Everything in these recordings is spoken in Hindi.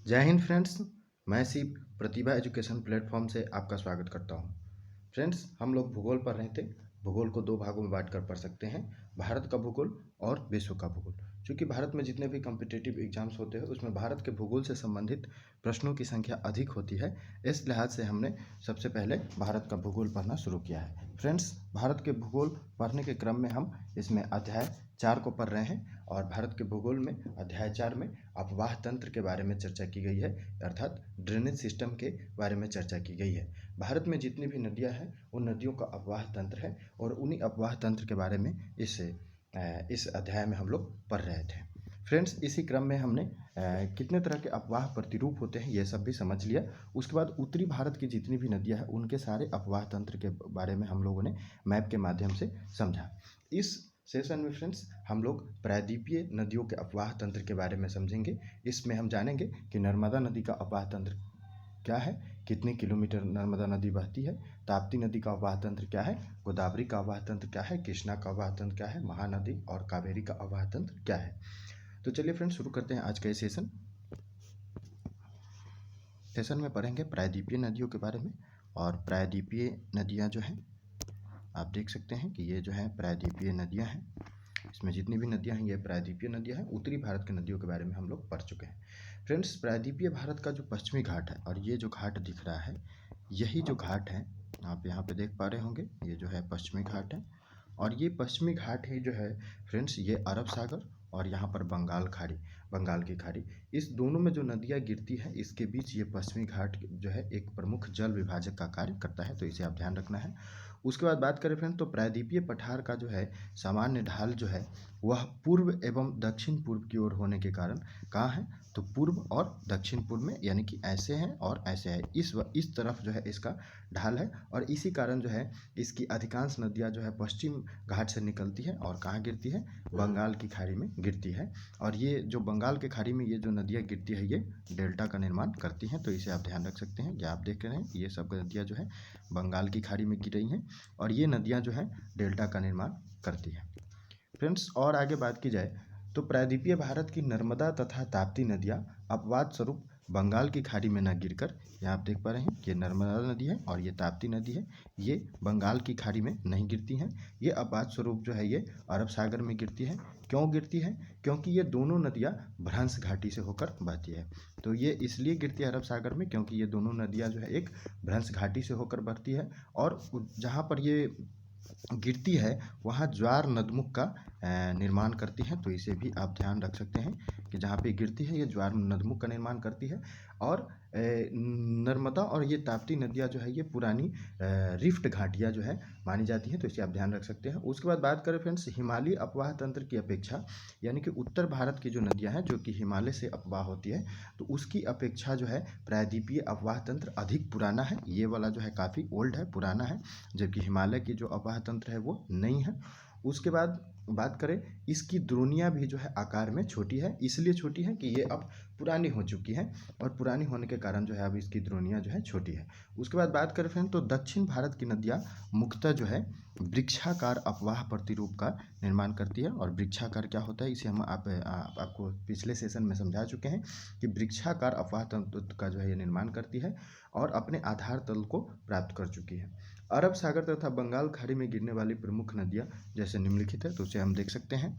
जय हिंद फ्रेंड्स। मैं शिव प्रतिभा एजुकेशन प्लेटफॉर्म से आपका स्वागत करता हूं। फ्रेंड्स, हम लोग भूगोल पढ़ रहे थे। भूगोल को दो भागों में बांटकर पढ़ सकते हैं, भारत का भूगोल और विश्व का भूगोल। क्योंकि भारत में जितने भी कॉम्पिटिटिव एग्जाम्स होते हैं उसमें भारत के भूगोल से संबंधित प्रश्नों की संख्या अधिक होती है। इस लिहाज से हमने सबसे पहले भारत का भूगोल पढ़ना शुरू किया है। फ्रेंड्स, भारत के भूगोल पढ़ने के क्रम में हम इसमें अध्याय 4 को पढ़ रहे हैं और भारत के भूगोल में अध्याय 4 में अपवाह तंत्र के बारे में चर्चा की गई है, अर्थात ड्रेनेज सिस्टम के बारे में चर्चा की गई है। भारत में जितनी भी नदियां हैं उन नदियों का अपवाह तंत्र है और उन्हीं अपवाह तंत्र के बारे में इस अध्याय में हम लोग पढ़ रहे थे। फ्रेंड्स, इसी क्रम में हमने कितने तरह के अपवाह प्रतिरूप होते हैं ये सब भी समझ लिया। उसके बाद उत्तरी भारत की जितनी भी नदियां हैं उनके सारे अपवाह तंत्र के बारे में हम लोगों ने मैप के माध्यम से समझा। इस सेशन में फ्रेंड्स हम लोग प्रायद्वीपीय नदियों के अपवाह तंत्र के बारे में समझेंगे। इसमें हम जानेंगे कि नर्मदा नदी का अपवाह तंत्र क्या है, कितने किलोमीटर नर्मदा नदी बहती है, ताप्ती नदी का अपवाह तंत्र क्या है, गोदावरी का अपवाह तंत्र क्या है, कृष्णा का अपवाह तंत्र क्या है, महानदी और कावेरी का अपवाह तंत्र क्या है। तो चलिए फ्रेंड्स शुरू करते हैं आज का ये सेशन में पढ़ेंगे प्रायद्वीपीय नदियों के बारे में। और प्रायद्वीपीय नदियाँ जो हैं आप देख सकते हैं कि ये जो है प्रायद्वीपीय नदियाँ हैं। इसमें जितनी भी नदियाँ हैं ये प्रायद्वीपीय नदियाँ हैं। उत्तरी भारत की नदियों के बारे में हम लोग पढ़ चुके हैं। फ्रेंड्स, प्रायद्वीपीय भारत का जो पश्चिमी घाट है और ये जो घाट दिख रहा है यही जो घाट है आप यहाँ पे देख पा रहे होंगे, ये जो है पश्चिमी घाट है। और ये पश्चिमी घाट ही जो है फ्रेंड्स ये अरब सागर और यहाँ पर बंगाल की खाड़ी, इस दोनों में जो नदियाँ गिरती है इसके बीच ये पश्चिमी घाट जो है एक प्रमुख जल विभाजक का कार्य करता है, तो इसे आप ध्यान रखना है। उसके बाद बात करें फ्रेंड तो प्रायद्वीपीय पठार का जो है सामान्य ढाल जो है वह पूर्व एवं दक्षिण पूर्व की ओर होने के कारण कहाँ है, तो पूर्व और दक्षिण पूर्व में, यानी कि ऐसे हैं और ऐसे है, इस तरफ जो है इसका ढाल है। और इसी कारण जो है इसकी अधिकांश नदियाँ जो है पश्चिम घाट से निकलती है और कहाँ गिरती है, बंगाल की खाड़ी में गिरती है। और ये जो बंगाल की खाड़ी में ये जो नदियाँ गिरती है ये डेल्टा का निर्माण करती हैं, तो इसे आप ध्यान रख सकते हैं। ये आप देख रहे हैं ये सब नदियाँ जो है बंगाल की खाड़ी में गिर रही हैं और ये नदियाँ जो हैं डेल्टा का निर्माण करती हैं। फ्रेंड्स, और आगे बात की जाए तो प्रायद्वीपीय भारत की नर्मदा तथा ताप्ती नदियाँ अपवाद स्वरूप बंगाल की खाड़ी में न गिरकर, यहाँ आप देख पा रहे हैं कि नर्मदा नदी है और ये ताप्ती नदी है, ये बंगाल की खाड़ी में नहीं गिरती हैं। ये अपवाद स्वरूप जो है ये अरब सागर में गिरती है। क्यों गिरती है, क्योंकि ये दोनों नदियाँ भ्रंश घाटी से होकर बहती है। तो ये इसलिए गिरती है अरब सागर में क्योंकि ये दोनों नदियाँ जो है एक भ्रंश घाटी से होकर बहती है और जहाँ पर ये गिरती है वहाँ ज्वार नदमुख का निर्माण करती है, तो इसे भी आप ध्यान रख सकते हैं कि जहाँ पे गिरती है ये ज्वार नदमुख का निर्माण करती है। और नर्मदा और ये ताप्ती नदियाँ जो है ये पुरानी रिफ्ट घाटियाँ जो है मानी जाती हैं, तो इसे आप ध्यान रख सकते हैं। उसके बाद बात करें फ्रेंड्स हिमालयी अपवाह तंत्र की अपेक्षा, यानी कि उत्तर भारत की जो नदियाँ हैं जो कि हिमालय से अपवाह होती है, तो उसकी अपेक्षा जो है प्रायद्वीपीय अपवाह तंत्र अधिक पुराना है। ये वाला जो है काफ़ी ओल्ड है, पुराना है, जबकि हिमालय की जो अपवाह तंत्र है वो नहीं है। उसके बाद बात करें इसकी द्रोणियाँ भी जो है आकार में छोटी है, इसलिए छोटी है कि ये अब पुरानी हो चुकी है और पुरानी होने के कारण जो है अब इसकी द्रोणियाँ जो है छोटी है। उसके बाद बात करें फ्रेंड तो दक्षिण भारत की नदियाँ मुख्यतः जो है वृक्षाकार अपवाह प्रतिरूप का निर्माण करती है। और वृक्षाकार क्या होता है इसे हम आपको पिछले सेशन में समझा चुके हैं कि वृक्षाकार अपवाह तंत्र का जो है ये निर्माण करती है और अपने आधार तल को प्राप्त कर चुकी है। अरब सागर तथा बंगाल खाड़ी में गिरने वाली प्रमुख नदियाँ जैसे निम्नलिखित है, तो उसे हम देख सकते हैं।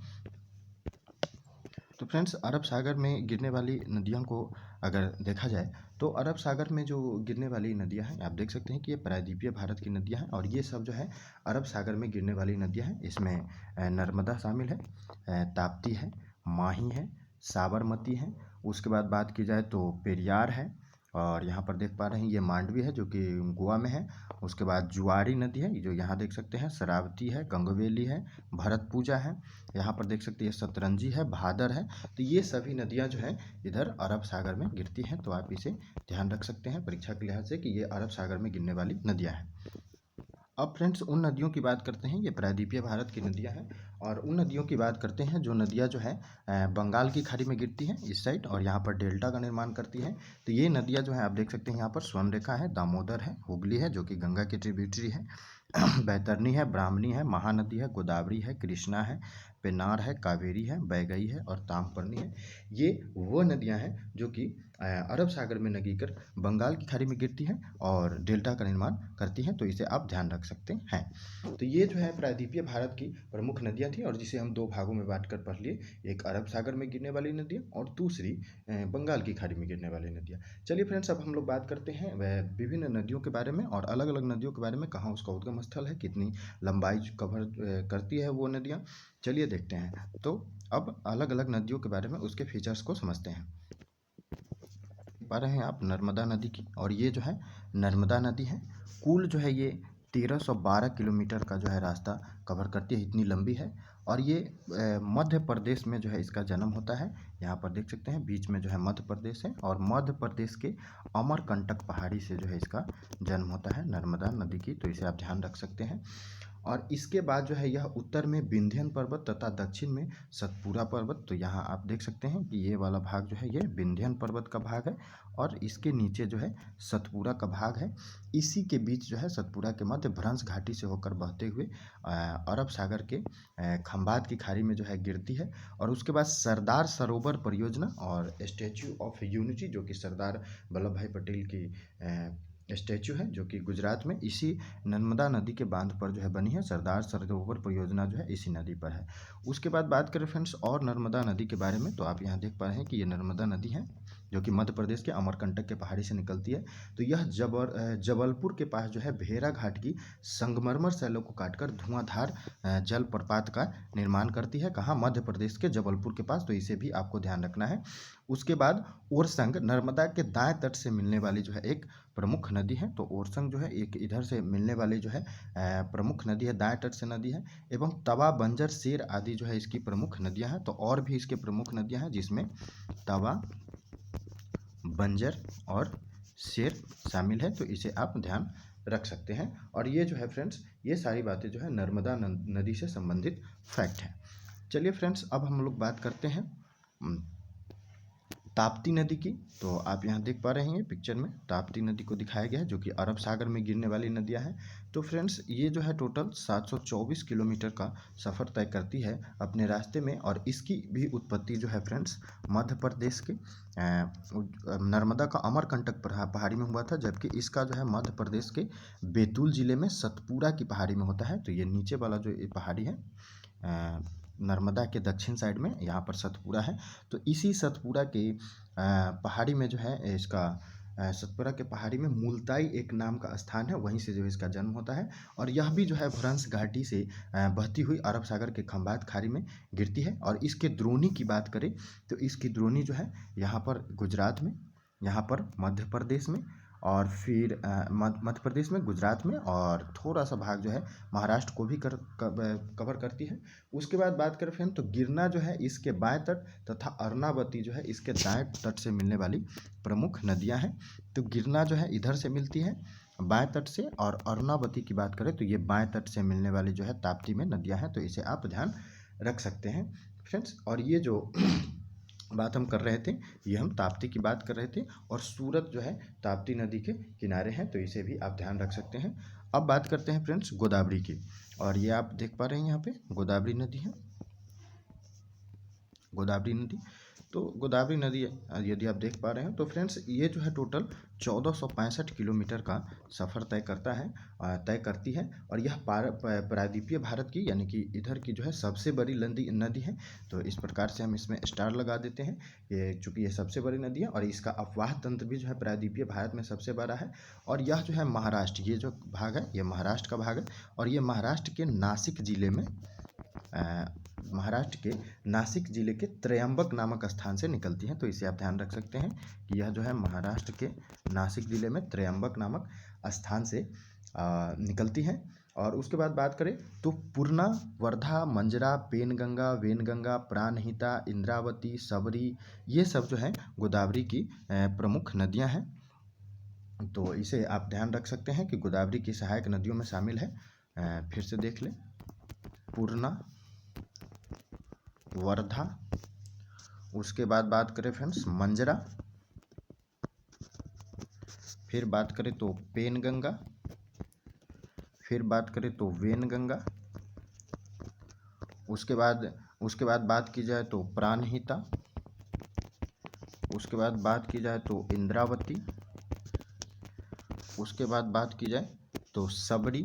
तो फ्रेंड्स, अरब सागर में गिरने वाली नदियों को अगर देखा जाए तो अरब सागर में जो गिरने वाली नदियां हैं आप देख सकते हैं कि ये प्रायद्वीपीय भारत की नदियां हैं और ये सब जो है अरब सागर में गिरने वाली नदियां हैं। इसमें नर्मदा शामिल है, ताप्ती है, माही है, साबरमती है। उसके बाद बात की जाए तो पेरियार है और यहाँ पर देख पा रहे हैं ये मांडवी है जो कि गोवा में है। उसके बाद जुआरी नदी है जो यहाँ देख सकते हैं, शरावती है, गंगवेली है, भरतपूजा है, यहाँ पर देख सकते हैं सतरंजी है, भादर है। तो ये सभी नदियाँ जो हैं इधर अरब सागर में गिरती हैं, तो आप इसे ध्यान रख सकते हैं परीक्षा के लिहाज से कि ये अरब सागर में गिरने वाली नदियाँ हैं। अब फ्रेंड्स उन नदियों की बात करते हैं, ये प्रायद्वीपीय भारत की नदियाँ हैं और उन नदियों की बात करते हैं जो नदियाँ जो है बंगाल की खाड़ी में गिरती हैं इस साइड और यहाँ पर डेल्टा का निर्माण करती हैं। तो ये नदियाँ जो है आप देख सकते हैं यहाँ पर स्वर्णरेखा है, दामोदर है, हुगली है जो कि गंगा की ट्रिब्यूटरी है, बैतरनी है, ब्राह्मणी है, महानदी है, गोदावरी है, कृष्णा है, पेन्नार है, कावेरी है, वैगई है और ताम्रपर्णी है। ये वो नदियां हैं जो कि अरब सागर में लगकर बंगाल की खाड़ी में गिरती हैं और डेल्टा का निर्माण करती हैं, तो इसे आप ध्यान रख सकते हैं। तो ये जो है प्रायद्वीपीय भारत की प्रमुख नदियाँ थी और जिसे हम दो भागों में बांट कर पढ़ लिए, एक अरब सागर में गिरने वाली नदियाँ और दूसरी बंगाल की खाड़ी में गिरने वाली नदियाँ। चलिए फ्रेंड्स, अब हम लोग बात करते हैं वह विभिन्न नदियों के बारे में और अलग अलग नदियों के बारे में, कहाँ उसका उद्गम स्थल है, कितनी लंबाई कवर करती है वो नदियाँ। चलिए देखते हैं। तो अब अलग अलग नदियों के बारे में उसके फीचर्स को समझते हैं। पा रहे हैं आप नर्मदा नदी की, और ये जो है नर्मदा नदी है। कुल जो है ये 1312 किलोमीटर का जो है रास्ता कवर करती है, इतनी लंबी है। और ये मध्य प्रदेश में जो है इसका जन्म होता है। यहाँ पर देख सकते हैं बीच में जो है मध्य प्रदेश है और मध्य प्रदेश के अमरकंटक पहाड़ी से जो है इसका जन्म होता है नर्मदा नदी की, तो इसे आप ध्यान रख सकते हैं। और इसके बाद जो है यह उत्तर में विंध्यन पर्वत तथा दक्षिण में सतपुरा पर्वत, तो यहाँ आप देख सकते हैं कि ये वाला भाग जो है ये विंध्यन पर्वत का भाग है और इसके नीचे जो है सतपुरा का भाग है। इसी के बीच जो है सतपुरा के मध्य भ्रंश घाटी से होकर बहते हुए अरब सागर के खंबात की खाड़ी में जो है गिरती है। और उसके बाद सरदार सरोवर परियोजना और स्टैच्यू ऑफ यूनिटी, जो कि सरदार वल्लभ भाई पटेल की स्टैचू है, जो कि गुजरात में इसी नर्मदा नदी के बांध पर जो है बनी है। सरदार सरोवर परियोजना जो है इसी नदी पर है। उसके बाद बात करें फ्रेंड्स और नर्मदा नदी के बारे में, तो आप यहाँ देख पा रहे हैं कि ये नर्मदा नदी है जो कि मध्य प्रदेश के अमरकंटक के पहाड़ी से निकलती है। तो यह जबलपुर के पास जो है भेरा घाट की संगमरमर शैलों को काटकर धुआंधार जल प्रपात का निर्माण करती है। कहाँ? मध्य प्रदेश के जबलपुर के पास, तो इसे भी आपको ध्यान रखना है। उसके बाद ओरसंग नर्मदा के दाएं तट से मिलने वाली जो है एक प्रमुख नदी है। तो ओरसंग जो है एक इधर से मिलने वाली जो है प्रमुख नदी है, दाएं तट से नदी है। एवं तवा, बंजर, शेर आदि जो है इसकी प्रमुख नदियां हैं। तो और भी इसके प्रमुख नदियां हैं जिसमें तवा, बंजर और शेर शामिल है, तो इसे आप ध्यान रख सकते हैं। और ये जो है फ्रेंड्स, ये सारी बातें जो है नर्मदा नदी से संबंधित फैक्ट है। चलिए फ्रेंड्स, अब हम लोग बात करते हैं ताप्ती नदी की। तो आप यहाँ देख पा रहे हैं पिक्चर में ताप्ती नदी को दिखाया गया है, जो कि अरब सागर में गिरने वाली नदियाँ हैं। तो फ्रेंड्स, ये जो है टोटल 724 किलोमीटर का सफ़र तय करती है अपने रास्ते में। और इसकी भी उत्पत्ति जो है फ्रेंड्स मध्य प्रदेश के नर्मदा का अमरकंटक पहाड़ी में हुआ था, जबकि इसका जो है मध्य प्रदेश के बैतूल ज़िले में सतपुरा की पहाड़ी में होता है। तो ये नीचे वाला जो ये पहाड़ी है नर्मदा के दक्षिण साइड में, यहाँ पर सतपुरा है। तो इसी सतपुरा के पहाड़ी में जो है इसका सतपुरा के पहाड़ी में मुल्ताई एक नाम का स्थान है, वहीं से जो इसका जन्म होता है। और यह भी जो है भ्रंश घाटी से बहती हुई अरब सागर के खंबात खाड़ी में गिरती है। और इसके द्रोणी की बात करें तो इसकी द्रोणी जो है यहाँ पर गुजरात में, यहाँ पर मध्य प्रदेश में, और फिर मध्य प्रदेश में, गुजरात में, और थोड़ा सा भाग जो है महाराष्ट्र को भी कवर करती है। उसके बाद बात करें फ्रेंड, तो गिरना जो है इसके बाएं तट तथा अर्नावती जो है इसके दाएं तट से मिलने वाली प्रमुख नदियां हैं। तो गिरना जो है इधर से मिलती है बाएं तट से, और अर्नावती की बात करें तो ये बाएं तट से मिलने वाली जो है ताप्ती में नदियां हैं। तो इसे आप ध्यान रख सकते हैं फ्रेंड्स। और ये जो बात हम कर रहे थे, ये हम ताप्ती की बात कर रहे थे, और सूरत जो है ताप्ती नदी के किनारे हैं, तो इसे भी आप ध्यान रख सकते हैं। अब बात करते हैं फ्रेंड्स गोदावरी की, और ये आप देख पा रहे हैं यहाँ पे गोदावरी नदी है, गोदावरी नदी। तो गोदावरी नदी यदि आप देख पा रहे हैं तो फ्रेंड्स ये जो है टोटल 1465 किलोमीटर का सफ़र तय करती है। और यह प्रायद्वीपीय भारत की, यानी कि इधर की जो है सबसे बड़ी नदी है। तो इस प्रकार से हम इसमें स्टार लगा देते हैं, ये चूँकि ये सबसे बड़ी नदी है और इसका अपवाह तंत्र भी जो है प्रायद्वीपीय भारत में सबसे बड़ा है। और यह जो है महाराष्ट्र, ये जो भाग है ये महाराष्ट्र का भाग है, और ये महाराष्ट्र के नासिक ज़िले में महाराष्ट्र के नासिक जिले के त्रयंबक नामक स्थान से निकलती हैं। तो इसे आप ध्यान रख सकते हैं कि यह जो है महाराष्ट्र के नासिक जिले में त्रयंबक नामक स्थान से निकलती हैं। और उसके बाद बात करें तो पूर्णा, वर्धा, मंजरा, पेनगंगा, वेनगंगा, प्राणहिता, इंद्रावती, सबरी, ये सब जो है गोदावरी की प्रमुख नदियां हैं। तो इसे आप ध्यान रख सकते हैं कि गोदावरी की सहायक नदियों में शामिल है। फिर से देख लें, पूर्णा, वर्धा, उसके बाद बात करें फ्रेंड्स मंजरा, फिर बात करें तो पेनगंगा, फिर बात करें तो वेनगंगा, उसके बाद उसके बाद बात की जाए तो प्राणहिता, उसके बाद बात की जाए तो इंद्रावती, उसके बाद बात की जाए तो सबरी।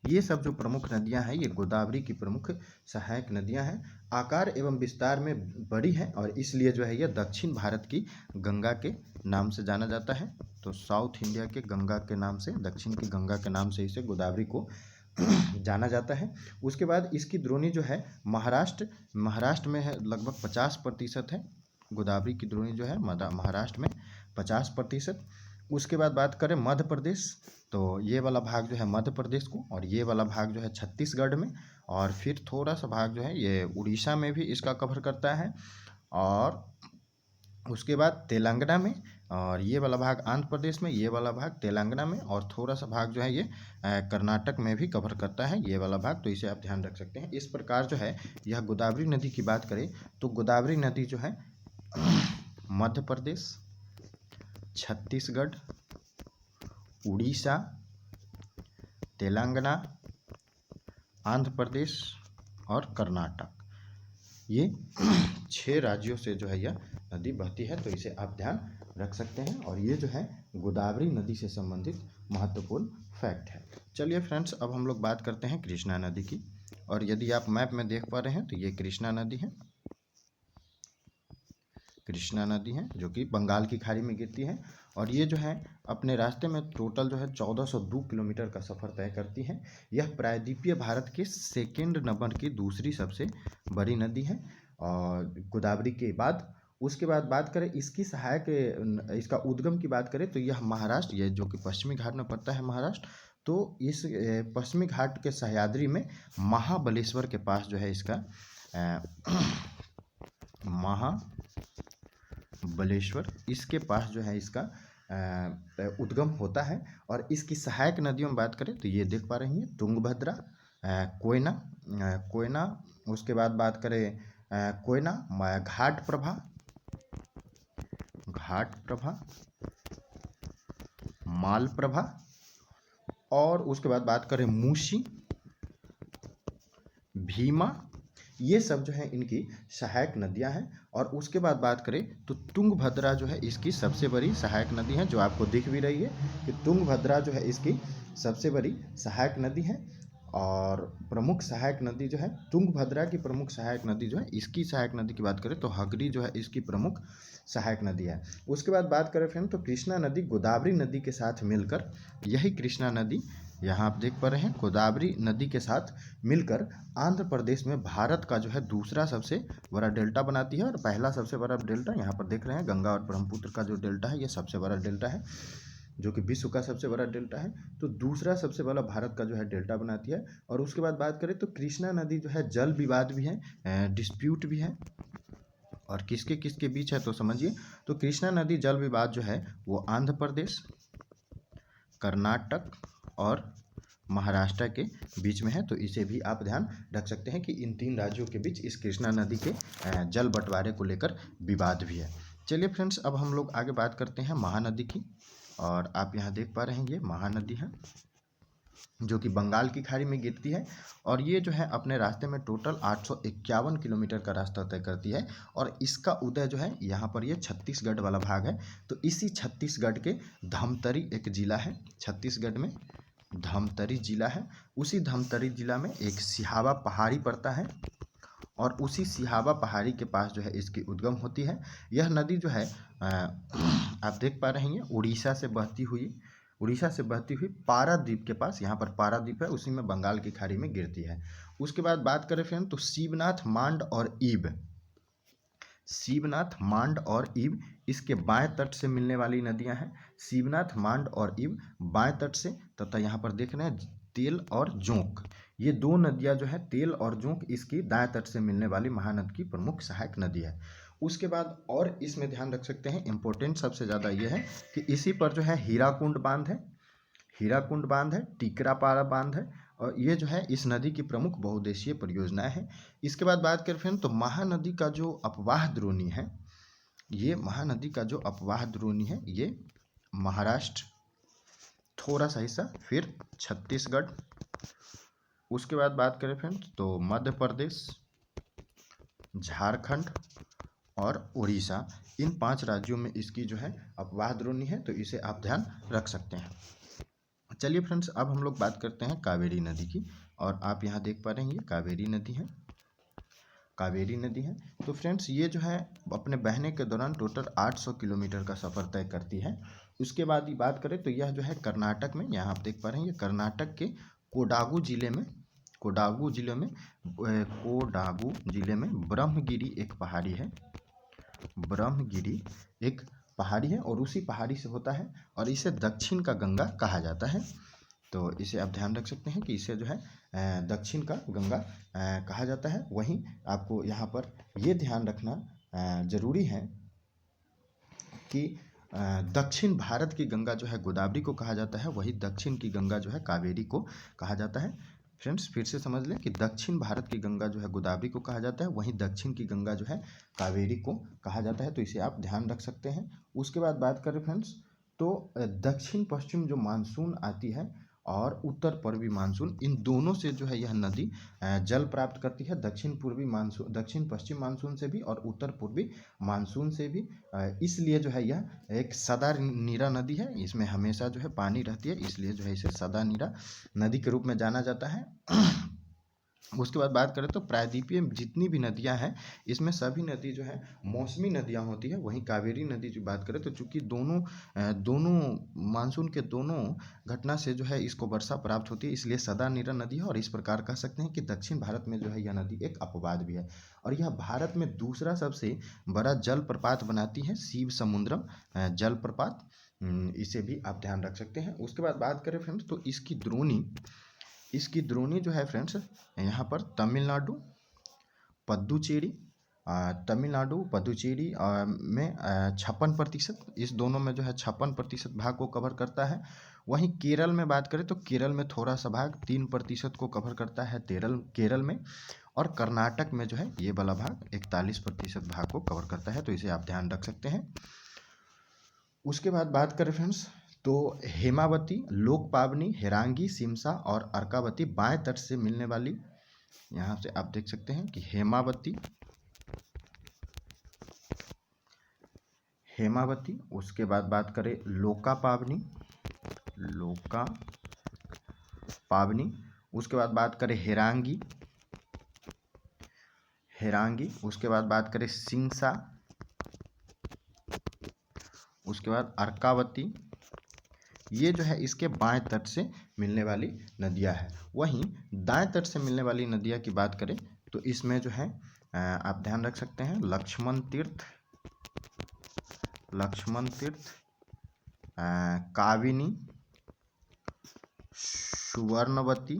ये सब जो प्रमुख नदियां हैं ये गोदावरी की प्रमुख सहायक नदियां हैं। आकार एवं विस्तार में बड़ी हैं और इसलिए जो है यह दक्षिण भारत की गंगा के नाम से जाना जाता है। तो साउथ इंडिया के गंगा के नाम से, दक्षिण की गंगा के नाम से इसे गोदावरी को जाना जाता है। उसके बाद इसकी द्रोणी जो है महाराष्ट्र में है, लगभग 50% है। गोदावरी की द्रोणी जो है महाराष्ट्र में 50%। उसके बाद बात करें मध्य प्रदेश, तो ये वाला भाग जो है मध्य प्रदेश को, और ये वाला भाग जो है छत्तीसगढ़ में, और फिर थोड़ा सा भाग जो है ये उड़ीसा में भी इसका कवर करता है, और उसके बाद तेलंगाना में, और ये वाला भाग आंध्र प्रदेश में, ये वाला भाग तेलंगाना में, और थोड़ा सा भाग जो है ये कर्नाटक में भी कवर करता है ये वाला भाग। तो इसे आप ध्यान रख सकते हैं। इस प्रकार जो है यह गोदावरी नदी की बात करें तो गोदावरी नदी जो है मध्य प्रदेश, छत्तीसगढ़, उड़ीसा, तेलंगाना, आंध्र प्रदेश और कर्नाटक, ये 6 राज्यों से जो है यह नदी बहती है। तो इसे आप ध्यान रख सकते हैं, और ये जो है गोदावरी नदी से संबंधित महत्वपूर्ण फैक्ट है। चलिए फ्रेंड्स, अब हम लोग बात करते हैं कृष्णा नदी की। और यदि आप मैप में देख पा रहे हैं तो ये कृष्णा नदी है, कृष्णा नदी है जो कि बंगाल की खाड़ी में गिरती है। और ये जो है अपने रास्ते में टोटल जो है 1402 किलोमीटर का सफ़र तय करती है। यह प्रायद्वीपीय भारत के सेकेंड नंबर की दूसरी सबसे बड़ी नदी है और गोदावरी के बाद। उसके बाद बात करें इसकी सहायक, इसका उद्गम की बात करें तो यह महाराष्ट्र, ये जो कि पश्चिमी घाट में पड़ता है महाराष्ट्र, तो इस पश्चिमी घाट के सह्याद्री में महाबलेश्वर के पास जो है इसका महाबलेश्वर, इसके पास जो है इसका उद्गम होता है। और इसकी सहायक नदियों में बात करें तो ये देख पा रही हैं तुंगभद्रा, कोयना, उसके बाद बात करें कोयना, घाटप्रभा, मालप्रभा, और उसके बाद बात करें मूसी, भीमा, ये सब जो है इनकी सहायक नदियां हैं। और उसके बाद बात करें तो तुंगभद्रा जो है इसकी सबसे बड़ी सहायक नदी है, जो आपको दिख भी रही है कि तुंगभद्रा जो है इसकी सबसे बड़ी सहायक नदी है। और प्रमुख सहायक नदी जो है तुंगभद्रा की प्रमुख सहायक नदी जो है, इसकी सहायक नदी की बात करें तो हगरी जो है इसकी प्रमुख सहायक नदी है। उसके बाद बात करें फ्रेंड तो कृष्णा नदी गोदावरी नदी के साथ मिलकर, यही कृष्णा नदी यहाँ आप देख पा रहे हैं गोदावरी नदी के साथ मिलकर आंध्र प्रदेश में भारत का जो है दूसरा सबसे बड़ा डेल्टा बनाती है। और पहला सबसे बड़ा डेल्टा यहाँ पर देख रहे हैं गंगा और ब्रह्मपुत्र का जो डेल्टा है ये सबसे बड़ा डेल्टा है, जो कि विश्व का सबसे बड़ा डेल्टा है। तो दूसरा सबसे बड़ा भारत का जो है डेल्टा बनाती है। और उसके बाद बात करें तो कृष्णा नदी जो है जल विवाद भी है, डिस्प्यूट भी है, और किसके किसके बीच है तो समझिए। तो कृष्णा नदी जल विवाद जो है वो आंध्र प्रदेश, कर्नाटक और महाराष्ट्र के बीच में है। तो इसे भी आप ध्यान रख सकते हैं कि इन 3 राज्यों के बीच इस कृष्णा नदी के जल बंटवारे को लेकर विवाद भी है। चलिए फ्रेंड्स, अब हम लोग आगे बात करते हैं महानदी की। और आप यहाँ देख पा रहे हैं ये महानदी है जो कि बंगाल की खाड़ी में गिरती है। और ये जो है अपने रास्ते में टोटल 851 किलोमीटर का रास्ता तय करती है। और इसका उदय जो है यहाँ पर ये छत्तीसगढ़ वाला भाग है। तो इसी छत्तीसगढ़ के धमतरी एक जिला है, छत्तीसगढ़ में धमतरी जिला है। उसी धमतरी जिला में एक सिहावा पहाड़ी पड़ता है, और उसी सिहावा पहाड़ी के पास जो है इसकी उद्गम होती है। यह नदी जो है आप देख पा रहे हैं उड़ीसा से बहती हुई पारादीप के पास, यहाँ पर पारादीप है, उसी में बंगाल की खाड़ी में गिरती है। उसके बाद बात करें फ्रेंड तो शिवनाथ, मांड और ईब इसके बाएं तट से मिलने वाली नदियां हैं। शिवनाथ, मांड और ईब बाएं तट से, तथा यहाँ पर देख रहे हैं तेल और जोंक, ये 2 नदियां जो है तेल और जोंक इसकी दाएं तट से मिलने वाली महानद की प्रमुख सहायक नदी है। उसके बाद और इसमें ध्यान रख सकते हैं इम्पोर्टेंट सबसे ज़्यादा ये है कि इसी पर जो है हीराकुंड बांध है, टिकरापारा बांध है, और ये जो है इस नदी की प्रमुख बहुउद्देशीय परियोजनाएं हैं। इसके बाद बात करें फिर तो महानदी का जो अपवाह द्रोणी है, ये महानदी का जो अपवाह द्रोणी है ये महाराष्ट्र, थोड़ा सा हिस्सा, फिर छत्तीसगढ़, उसके बाद बात करें फ्रेंड्स तो मध्य प्रदेश, झारखंड और उड़ीसा, इन 5 राज्यों में इसकी जो है अपवाह द्रोणी है, तो इसे आप ध्यान रख सकते हैं। चलिए फ्रेंड्स, अब हम लोग बात करते हैं कावेरी नदी की, और आप यहाँ देख पा रहे हैं ये कावेरी नदी है, कावेरी नदी है। तो फ्रेंड्स ये जो है अपने बहने के दौरान टोटल 800 किलोमीटर का सफ़र तय करती है। उसके बाद ही बात करें तो यह जो है कर्नाटक में, यहाँ आप देख पा रहे हैं ये कर्नाटक के कोडागू जिले में ब्रह्मगिरी एक पहाड़ी है, ब्रह्मगिरी एक पहाड़ी है, और उसी पहाड़ी से होता है, और इसे दक्षिण का गंगा कहा जाता है। तो इसे आप ध्यान रख सकते हैं कि इसे जो है दक्षिण का गंगा कहा जाता है। वहीं आपको यहाँ पर ये ध्यान रखना ज़रूरी है कि दक्षिण भारत की गंगा जो है गोदावरी को कहा जाता है, वही दक्षिण की गंगा जो है कावेरी को कहा जाता है। फ्रेंड्स फिर से समझ लें कि दक्षिण भारत की गंगा जो है गोदावरी को कहा जाता है, वहीं दक्षिण की गंगा जो है कावेरी को कहा जाता है, तो इसे आप ध्यान रख सकते हैं। उसके बाद बात करें फ्रेंड्स, तो दक्षिण पश्चिम जो मानसून आती है और उत्तर पूर्वी मानसून, इन दोनों से जो है यह नदी जल प्राप्त करती है, दक्षिण पश्चिम मानसून से भी और उत्तर पूर्वी मानसून से भी। इसलिए जो है यह एक सदा नीरा नदी है, इसमें हमेशा जो है पानी रहती है, इसलिए जो है इसे सदा नीरा नदी के रूप में जाना जाता है। उसके बाद बात करें तो प्रायद्वीपीय जितनी भी नदियां हैं, इसमें सभी नदी जो है मौसमी नदियां होती है। वहीं कावेरी नदी की बात करें तो चूंकि दोनों मानसून के दोनों घटना से जो है इसको वर्षा प्राप्त होती है, इसलिए सदा नीरा नदी है। और इस प्रकार कह सकते हैं कि दक्षिण भारत में जो है यह नदी एक अपवाद भी है, और यह भारत में दूसरा सबसे बड़ा जलप्रपात बनाती है, शिव समुद्रम जलप्रपात, इसे भी आप ध्यान रख सकते हैं। उसके बाद बात करें फ्रेंड्स तो इसकी द्रोणी जो है फ्रेंड्स यहाँ पर तमिलनाडु पुदुचेरी में 56%, इस दोनों में जो है 56% भाग को कवर करता है। वहीं केरल में बात करें तो केरल में थोड़ा सा भाग 3% को कवर करता है केरल में, और कर्नाटक में जो है ये वाला भाग 41% भाग को कवर करता है, तो इसे आप ध्यान रख सकते हैं। उसके बाद बात करें फ्रेंड्स तो हेमावती, लोकपावनी, हेरांगी, सिमसा और अर्कावती बाएं तट से मिलने वाली, यहाँ से आप देख सकते हैं कि हेमावती। उसके बाद बात करें लोकापावनी, उसके बाद बात करें हेरांगी। उसके बाद बात करें सिंसा, उसके बाद अर्कावती। ये जो है इसके बाएं तट से मिलने वाली नदियां हैं। वहीं दाएं तट से मिलने वाली नदियां की बात करें तो इसमें जो है आप ध्यान रख सकते हैं लक्ष्मण तीर्थ, काविनी, सुवर्णवती।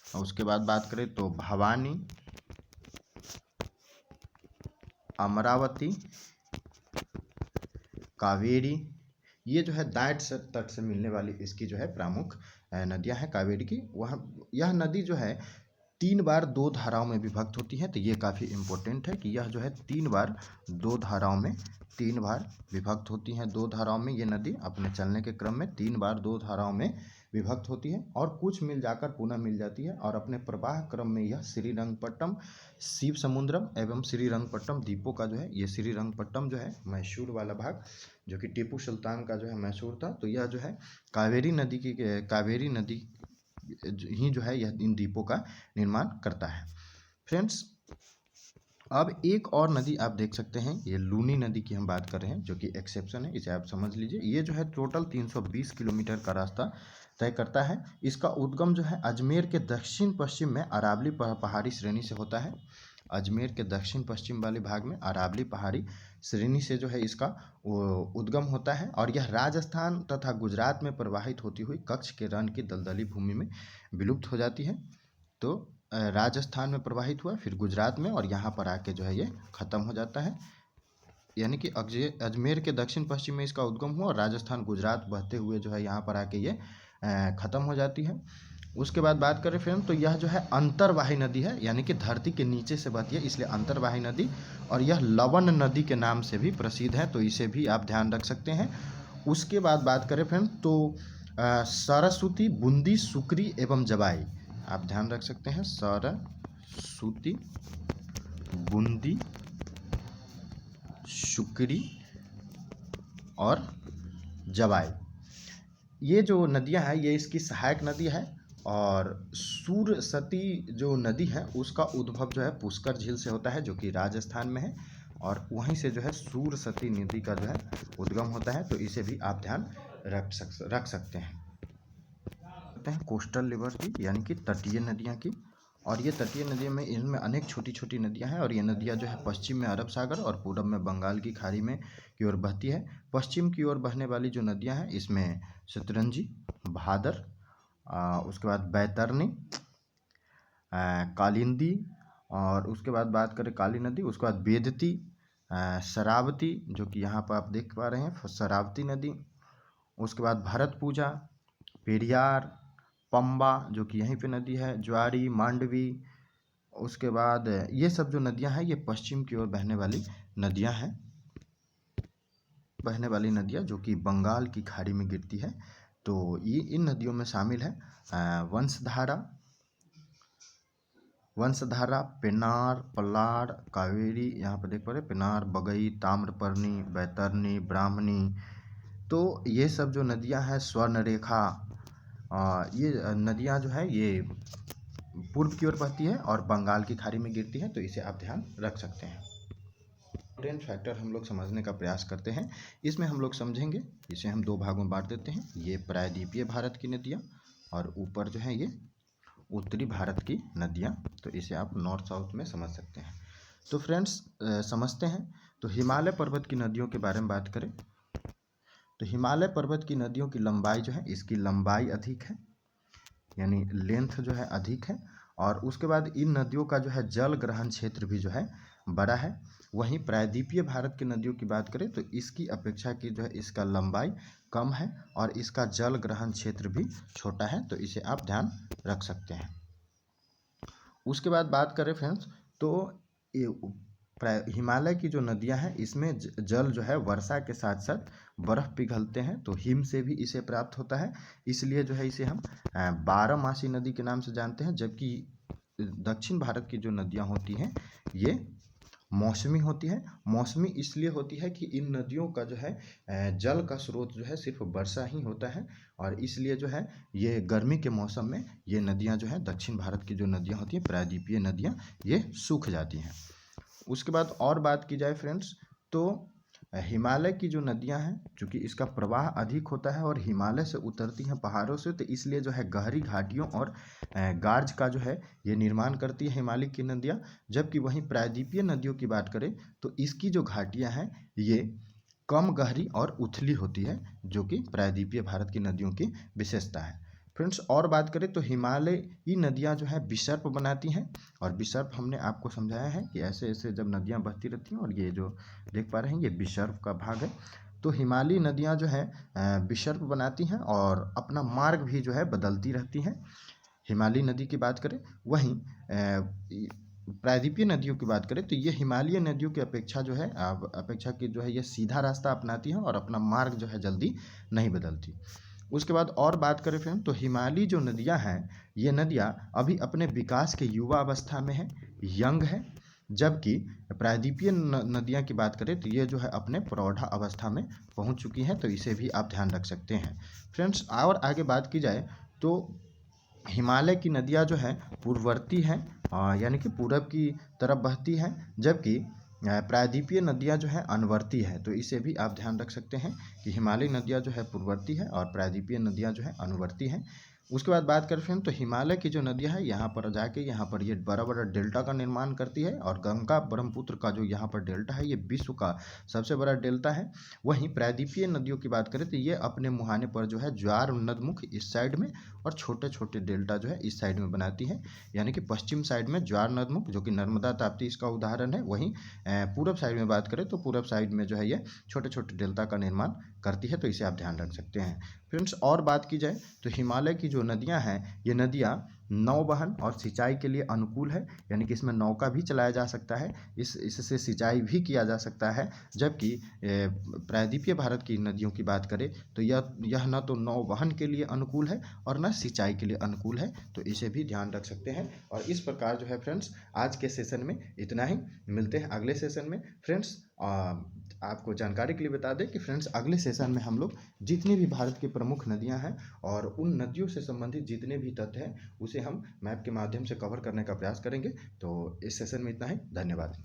उसके बाद बात करें तो भवानी, अमरावती, कावेरी। ये जो है दाएं तट से मिलने वाली इसकी जो है प्रमुख नदियां हैं कावेरी की। यह नदी जो है 3 बार 2 धाराओं में विभक्त होती है, तो ये काफ़ी इम्पोर्टेंट है कि यह जो है 3 बार 2 धाराओं में विभक्त होती हैं। 2 धाराओं में ये नदी अपने चलने के क्रम में 3 बार 2 धाराओं में विभक्त होती है, और कुछ मिल जाकर पुनः मिल जाती है, और अपने प्रवाह क्रम में यह श्रीरंगपट्टम, शिव समुद्रम एवं श्रीरंगपट्टम द्वीपों का जो है, ये श्रीरंगपट्टम जो है मैसूर वाला भाग जो कि टीपू सुल्तान का जो है मैसूर था, तो यह जो है कावेरी नदी ही जो है यह इन द्वीपों का निर्माण करता है। फ्रेंड्स अब एक और नदी आप देख सकते हैं, ये लूनी नदी की हम बात कर रहे हैं, जो कि एक्सेप्शन है, इसे आप समझ लीजिए। ये जो है टोटल 320 किलोमीटर का रास्ता तय करता है। इसका उद्गम जो है अजमेर के दक्षिण पश्चिम में अरावली पहाड़ी श्रेणी से होता है। अजमेर के दक्षिण पश्चिम वाले भाग में अरावली पहाड़ी श्रेणी से जो है इसका उद्गम होता है, और यह राजस्थान तथा गुजरात में प्रवाहित होती हुई कच्छ के रण की दलदली भूमि में विलुप्त हो जाती है। तो राजस्थान में प्रवाहित हुआ, फिर गुजरात में, और यहाँ पर आके जो है ये ख़त्म हो जाता है। यानी कि अजमेर के दक्षिण पश्चिम में इसका उद्गम हुआ, और राजस्थान गुजरात बहते हुए जो है यहाँ पर आके ये ख़त्म हो जाती है। उसके बाद बात करें फ्रेंड तो यह जो है अंतर्वाही नदी है, यानी कि धरती के नीचे से बहती है, इसलिए अंतर्वाही नदी, और यह लवन नदी के नाम से भी प्रसिद्ध है, तो इसे भी आप ध्यान रख सकते हैं। उसके बाद बात करें फ्रेंड तो सरस्वती, बूंदी, सुकरी एवं जवाई, आप ध्यान रख सकते हैं, सरस्वती, बूंदी, शुक्री और जवाई। ये जो नदियां हैं ये इसकी सहायक नदी है। और सूरसती जो नदी है उसका उद्भव जो है पुष्कर झील से होता है, जो कि राजस्थान में है, और वहीं से जो है सूरसती नदी का जो है उद्गम होता है। तो इसे भी आप ध्यान रख सकते हैं। कोस्टल रिवर की, यानी कि तटीय नदियाँ की। और ये तटीय नदियों में, इनमें अनेक छोटी छोटी नदियां हैं। और ये नदियां जो है पश्चिम में अरब सागर और पूरब में बंगाल की खाड़ी में की ओर बहती है। पश्चिम की ओर बहने वाली जो नदियां हैं इसमें सतरंजी, भादर, उसके बाद बैतरनी, कालिंदी, और उसके बाद बात करें काली नदी, उसके बाद बेदती, शरावती, जो कि यहाँ पर आप देख पा रहे हैं शरावती नदी, उसके बाद भरतपूजा, पेरियार, पंबा जो कि यहीं पे नदी है, ज्वारी, मांडवी। उसके बाद ये सब जो नदियां हैं ये पश्चिम की ओर बहने वाली नदियां हैं, बहने वाली नदियां जो कि बंगाल की खाड़ी में गिरती है। तो ये इन नदियों में शामिल है वंशधारा, पेन्नार, पल्लार, कावेरी, यहाँ पर देख पा रहे पेन्नार, बगई, ताम्रपर्णी, बैतरनी, ब्राह्मणी। तो ये सब जो नदियां हैं, स्वर्णरेखा, ये नदियां जो है ये पूर्व की ओर बहती है और बंगाल की खाड़ी में गिरती है। तो इसे आप ध्यान रख सकते हैं। इंपॉर्टेंट फैक्टर हम लोग समझने का प्रयास करते हैं। इसमें हम लोग समझेंगे, इसे हम दो भागों में बांट देते हैं। ये प्रायद्वीपीय भारत की नदियाँ और ऊपर जो है ये उत्तरी भारत की नदियाँ। तो इसे आप नॉर्थ साउथ में समझ सकते हैं। तो फ्रेंड्स समझते हैं। तो हिमालय पर्वत की नदियों के बारे में बात करें तो हिमालय पर्वत की नदियों की लंबाई जो है, इसकी लंबाई अधिक है, यानी लेंथ जो है अधिक है। और उसके बाद इन नदियों का जो है जल ग्रहण क्षेत्र भी जो है बड़ा है। वहीं प्रायद्वीपीय भारत की नदियों की बात करें तो इसकी अपेक्षा की जो है इसका लंबाई कम है और इसका जल ग्रहण क्षेत्र भी छोटा है। तो इसे आप ध्यान रख सकते हैं। उसके बाद बात करें फ्रेंड्स तो हिमालय की जो नदियां हैं इसमें जल जो है वर्षा के साथ साथ बर्फ़ पिघलते हैं, तो हिम से भी इसे प्राप्त होता है। इसलिए जो है इसे हम 12मासी नदी के नाम से जानते हैं। जबकि दक्षिण भारत की जो नदियां होती हैं ये मौसमी होती है। मौसमी इसलिए होती है कि इन नदियों का जो है जल का स्रोत जो है सिर्फ वर्षा ही होता है, और इसलिए जो है ये गर्मी के मौसम में ये नदियां जो है दक्षिण भारत की जो नदियां होती हैं प्रायद्वीपीय नदियां ये सूख जाती हैं। उसके बाद और बात की जाए फ्रेंड्स तो हिमालय की जो नदियां हैं, चूँकि इसका प्रवाह अधिक होता है और हिमालय से उतरती हैं पहाड़ों से, तो इसलिए जो है गहरी घाटियों और गार्ज का जो है ये निर्माण करती है हिमालय की नदियां। जबकि वहीं प्रायद्वीपीय नदियों की बात करें तो इसकी जो घाटियां हैं ये कम गहरी और उथली होती है, जो कि प्रायद्वीपीय भारत की नदियों की विशेषता है। फ्रेंड्स और बात करें तो हिमालयी नदियां जो है विसर्प बनाती हैं, और विसर्प हमने आपको समझाया है कि ऐसे ऐसे जब नदियां बहती रहती हैं, और ये जो देख पा रहे हैं ये विसर्प का भाग है। तो हिमालयी नदियां जो है विसर्प बनाती हैं और अपना मार्ग भी जो है बदलती रहती हैं। हिमालयी नदी की बात करें, वहीं प्रायद्वीपीय नदियों की बात करें तो ये हिमालयी नदियों की अपेक्षा जो है अपेक्षा की जो है ये सीधा रास्ता अपनाती हैं और अपना मार्ग जो है जल्दी नहीं बदलती। उसके बाद और बात करें फ्रेंड तो हिमालयी जो नदियां हैं ये नदियां अभी अपने विकास के युवा अवस्था में है, यंग है। जबकि प्रायद्वीपीय नदियां की बात करें तो ये जो है अपने प्रौढ़ा अवस्था में पहुंच चुकी हैं। तो इसे भी आप ध्यान रख सकते हैं फ्रेंड्स। और आगे बात की जाए तो हिमालय की नदियां जो है पूर्ववर्ती हैं, यानी कि पूरब की तरफ बहती हैं, जबकि प्रायद्वीपीय नदियां जो है अनुवर्ती है। तो इसे भी आप ध्यान रख सकते हैं कि हिमालयी नदियां जो है पूर्ववर्ती है और प्रायद्वीपीय नदियां जो है अनुवर्ती हैं। उसके बाद बात करें फ्रेंड तो हिमालय की जो नदियां हैं यहाँ पर जाके यहाँ पर ये बड़ा बड़ा डेल्टा का निर्माण करती है, और गंगा ब्रह्मपुत्र का जो यहाँ पर डेल्टा है ये विश्व का सबसे बड़ा डेल्टा है। वहीं प्रायद्वीपीय नदियों की बात करें तो ये अपने मुहाने पर जो है ज्वार नदमुख इस साइड में और छोटे छोटे डेल्टा जो है इस साइड में बनाती है, यानी कि पश्चिम साइड में ज्वार नदमुख जो कि नर्मदा ताप्ती इसका उदाहरण है। वहीं पूरब साइड में बात करें तो पूरब साइड में जो है ये छोटे छोटे डेल्टा का निर्माण करती है। तो इसे आप ध्यान रख सकते हैं फ्रेंड्स। और बात की जाए तो हिमालय की जो नदियां हैं ये नदियां नौवहन और सिंचाई के लिए अनुकूल है, यानी कि इसमें नौका भी चलाया जा सकता है, इससे सिंचाई भी किया जा सकता है। जबकि प्रायद्वीपीय भारत की नदियों की बात करें तो यह न तो नौवहन के लिए अनुकूल है और न सिंचाई के लिए अनुकूल है, तो इसे भी ध्यान रख सकते हैं। और इस प्रकार जो है फ्रेंड्स, आज के सेशन में इतना ही। मिलते हैं अगले सेशन में फ्रेंड्स। आपको जानकारी के लिए बता दें कि फ्रेंड्स, अगले सेशन में हम लोग जितनी भी भारत की प्रमुख नदियां हैं और उन नदियों से संबंधित जितने भी तथ्य हैं उसे हम मैप के माध्यम से कवर करने का प्रयास करेंगे। तो इस सेशन में इतना ही। धन्यवाद।